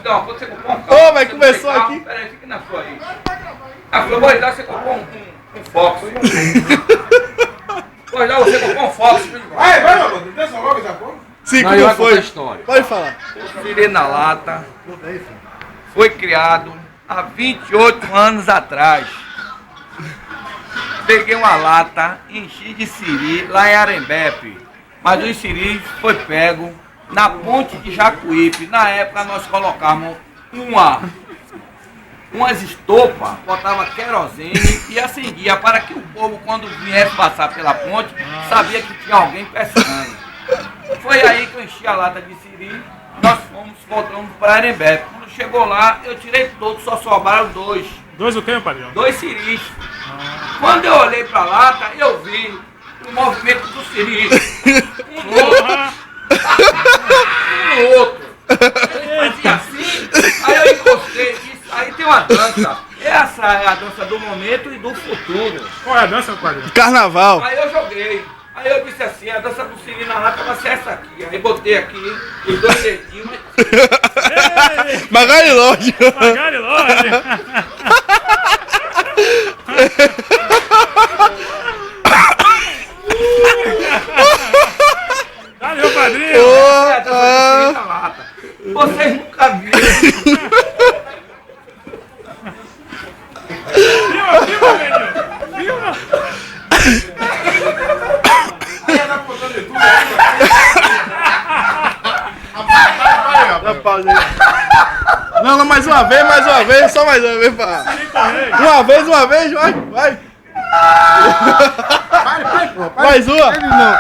te dar uma coisa, você comprou um carro. Ô, mas começou aqui. Peraí, fica na sua aí. Ela falou, Bois d'Água, você comprou um Fox. Bois d'Água, você comprou um Fox. Vai, mano, desce logo essa porra. Sim, Não, como eu vou foi? contar a história. Pode falar. O Siri na Lata foi criado há 28 anos atrás. Peguei uma lata, enchi de siri lá em Arembepe. Mas os siris foi pego na ponte de Jacuípe. Na época nós colocávamos umas estopas, botava querosene e acendia para que o povo, quando viesse passar pela ponte, sabia que tinha alguém pescando. Foi aí que eu enchi a lata de siri, nós voltamos para Arembepe. Quando chegou lá, eu tirei todos, só sobraram dois. Dois o quê, meu padrinho? 2 siris. Quando eu olhei para a lata, eu vi o movimento do siri. Um no outro. Ele fazia assim, aí eu encostei e disse, aí tem uma dança. Essa é a dança do momento e do futuro. Qual é a dança, meu padrinho? Carnaval. Aí eu joguei. Aí eu disse assim, a dança do siri na lata vai ser essa aqui. Aí botei aqui os 2 dedinhos. Magari Lodge. Magari Lodge. Dá, meu padrinho. Essa é a dança do siri na lata. Vocês nunca viram. Filma, velho. Filma. Aí ela tá contando de tudo. Dá pausa aí. Não, não, mais uma vez, só mais uma vez, pá. Uma vez, vai. Vai, pô. Mais uma. Não.